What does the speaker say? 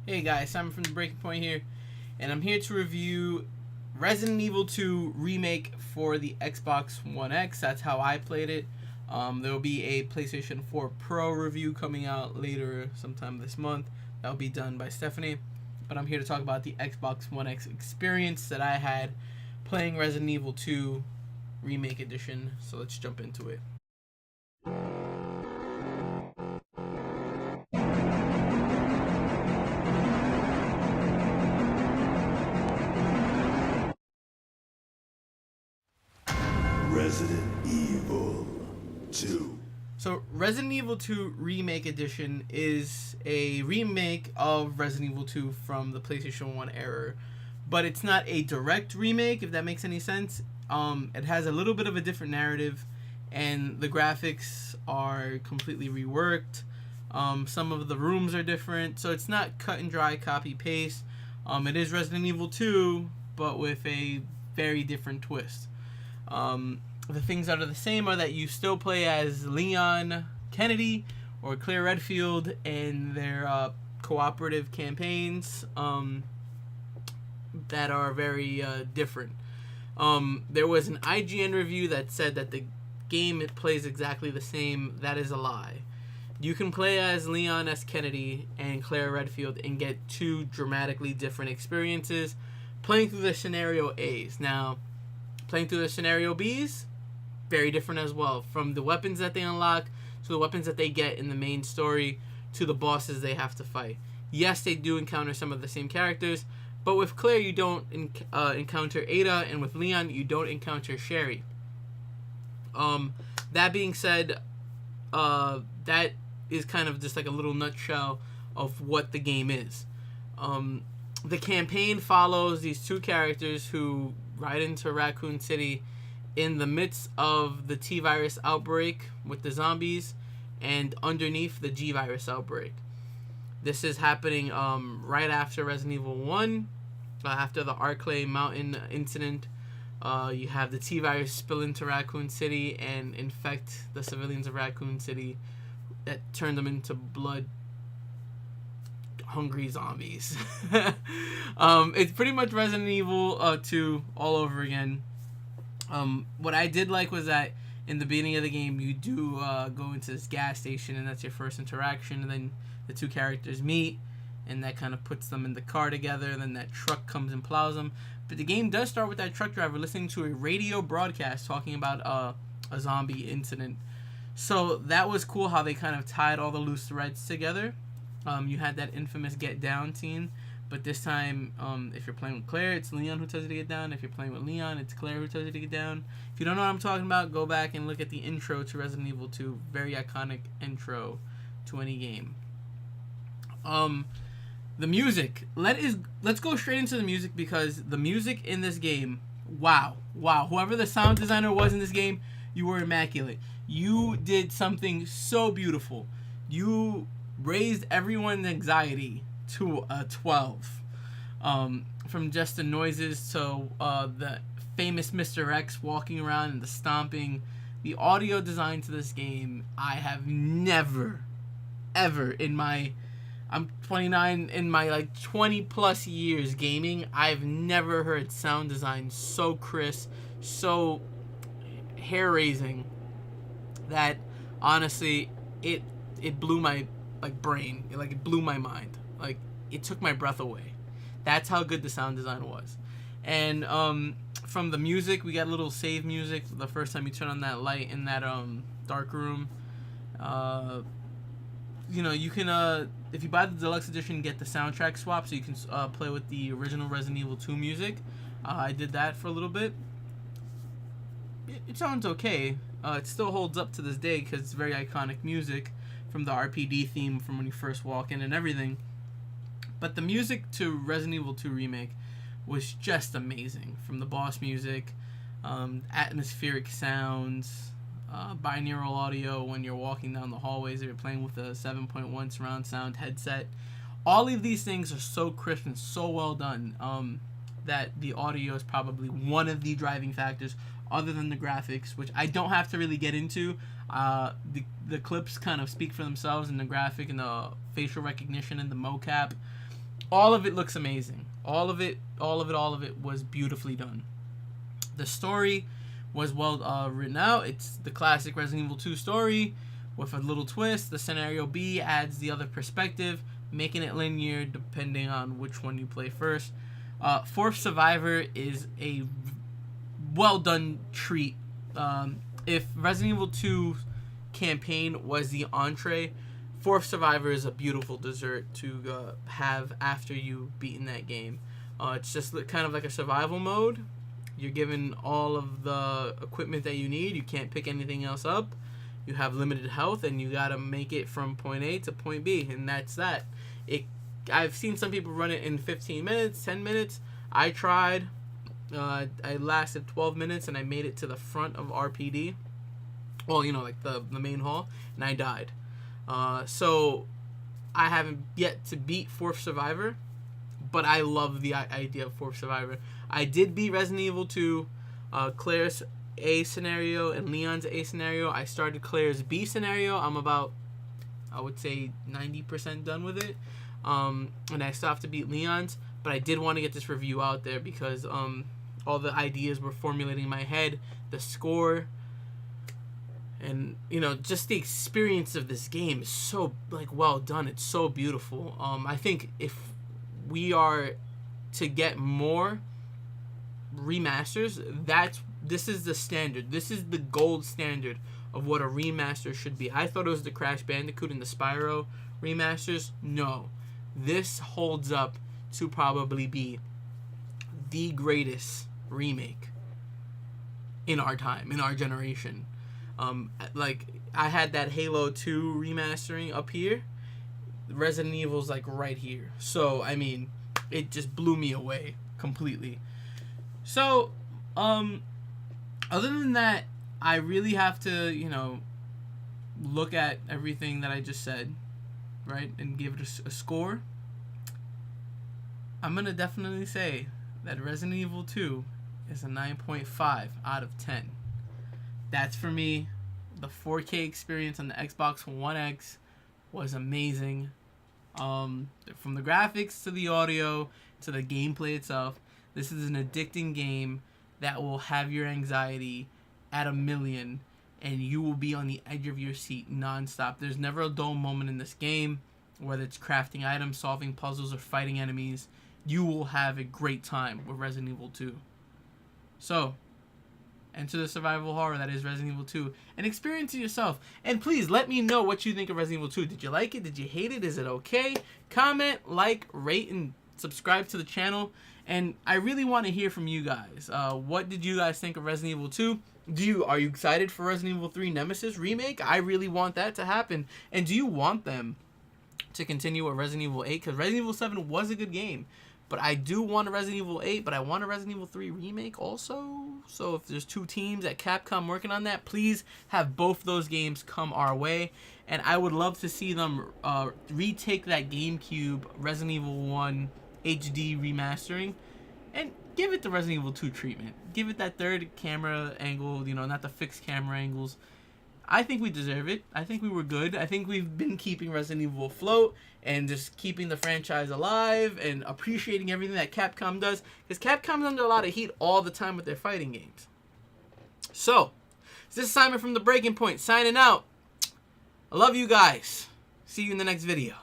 Hey guys, Simon from the Breaking Point here, and I'm here to review Resident Evil 2 Remake for the Xbox One X. That's how I played it. There will be a PlayStation 4 Pro review coming out later sometime this month. That will be done by Stephanie. But I'm here to talk about the Xbox One X experience that I had playing Resident Evil 2 Remake Edition. So let's jump into it. Resident Evil 2. So, Resident Evil 2 Remake Edition is a remake of Resident Evil 2 from the PlayStation 1 era. But it's not a direct remake, if that makes any sense. It has a little bit of a different narrative, and the graphics are completely reworked. Some of the rooms are different, so it's not cut and dry copy-paste. It is Resident Evil 2, but with a very different twist. The things that are the same are that you still play as Leon Kennedy or Claire Redfield in their cooperative campaigns that are very different. There was an IGN review that said that the game it plays exactly the same. That is a lie. You can play as Leon S. Kennedy and Claire Redfield and get two dramatically different experiences playing through the scenario A's. Now, playing through the scenario B's, very different as well. From the weapons that they unlock, to the weapons that they get in the main story, to the bosses they have to fight. Yes, they do encounter some of the same characters, but with Claire you don't encounter Ada, and with Leon you don't encounter Sherry. That being said, that is kind of just like a little nutshell of what the game is. The campaign follows these two characters who ride into Raccoon City in the midst of the T-virus outbreak with the zombies and underneath the G-virus outbreak. This is happening right after Resident Evil 1, after the Arclay Mountain incident. You have the T-virus spill into Raccoon City and infect the civilians of Raccoon City that turn them into blood hungry zombies. It's pretty much Resident Evil 2 all over again. What I did like was that in the beginning of the game you do go into this gas station, and that's your first interaction, and then the two characters meet, and that kind of puts them in the car together, and then that truck comes and plows them. But the game does start with that truck driver listening to a radio broadcast talking about a zombie incident. So that was cool how they kind of tied all the loose threads together. You had that infamous get down scene, but this time, if you're playing with Claire, it's Leon who tells you to get down. If you're playing with Leon, it's Claire who tells you to get down. If you don't know what I'm talking about, go back and look at the intro to Resident Evil 2. Very iconic intro to any game. The music. Let's go straight into the music, because the music in this game, wow. Whoever the sound designer was in this game, you were immaculate. You did something so beautiful. You raised everyone's anxiety to a 12. From just the noises to the famous Mr. X walking around and the stomping. The audio design to this game, I have never, ever in my... I'm 29, in my like 20 plus years gaming, I've never heard sound design so crisp, so hair-raising, that honestly, it blew my brain. It blew my mind. Like, it took my breath away. That's how good the sound design was. And from the music, we got a little save music the first time you turn on that light in that dark room. You can if you buy the deluxe edition, get the soundtrack swap, so you can play with the original Resident Evil 2 music. I did that for a little bit. It sounds okay. It still holds up to this day because it's very iconic music from the RPD theme from when you first walk in and everything. But the music to Resident Evil 2 Remake was just amazing. From the boss music, atmospheric sounds, binaural audio when you're walking down the hallways, if you're playing with a 7.1 surround sound headset. All of these things are so crisp and so well done that the audio is probably one of the driving factors, other than the graphics, which I don't have to really get into. The clips kind of speak for themselves, and the graphic and the facial recognition and the mocap all of it looks amazing. All of it was beautifully done. The story was well written out. It's the classic Resident Evil 2 story with a little twist. The scenario B adds the other perspective, making it linear depending on which one you play first. Fourth Survivor is a well done treat. If Resident Evil 2 campaign was the entree, Fourth Survivor is a beautiful dessert to have after you've beaten that game. It's just kind of like a survival mode. You're given all of the equipment that you need. You can't pick anything else up. You have limited health, and you gotta make it from point A to point B, and that's that. I've seen some people run it in 15 minutes, 10 minutes. I tried. I lasted 12 minutes, and I made it to the front of RPD. Well, like the main hall, and I died. So I haven't yet to beat Fourth Survivor, but I love the idea of Fourth Survivor. I did beat Resident Evil 2, Claire's A scenario and Leon's A scenario. I started Claire's B scenario. I'm about, I would say, 90% done with it. And I still have to beat Leon's, but I did want to get this review out there because all the ideas were formulating in my head. The score and just the experience of this game is so well done. It's so beautiful. I think if we are to get more remasters, this is the standard. This is the gold standard of what a remaster should be. I thought it was the Crash Bandicoot and the Spyro remasters. No, this holds up to probably be the greatest remake in our time, in our generation. I had that Halo 2 remastering up here. Resident Evil's right here. So I mean, it just blew me away completely. So other than that, I really have to look at everything that I just said, right, and give it a score. I'm gonna definitely say that Resident Evil 2 is a 9.5 out of 10. That's for me. The 4K experience on the Xbox One X was amazing. From the graphics to the audio to the gameplay itself, this is an addicting game that will have your anxiety at 1,000,000, and you will be on the edge of your seat nonstop. There's never a dull moment in this game, whether it's crafting items, solving puzzles, or fighting enemies. You will have a great time with Resident Evil 2. So, enter the survival horror that is Resident Evil 2 and experience it yourself. And please let me know what you think of Resident Evil 2. Did you like it? Did you hate it? Is it okay? Comment, like, rate, and subscribe to the channel. And I really want to hear from you guys. What did you guys think of Resident Evil 2? Are you excited for Resident Evil 3 Nemesis remake? I really want that to happen. And do you want them to continue with Resident Evil 8? Because Resident Evil 7 was a good game. But I do want a Resident Evil 8, but I want a Resident Evil 3 remake also. So if there's two teams at Capcom working on that, please have both those games come our way. And I would love to see them retake that GameCube Resident Evil 1 HD remastering and give it the Resident Evil 2 treatment. Give it that third camera angle, not the fixed camera angles. I think we deserve it. I think we were good. I think we've been keeping Resident Evil afloat and just keeping the franchise alive and appreciating everything that Capcom does. Because Capcom's under a lot of heat all the time with their fighting games. So, this is Simon from The Breaking Point signing out. I love you guys. See you in the next video.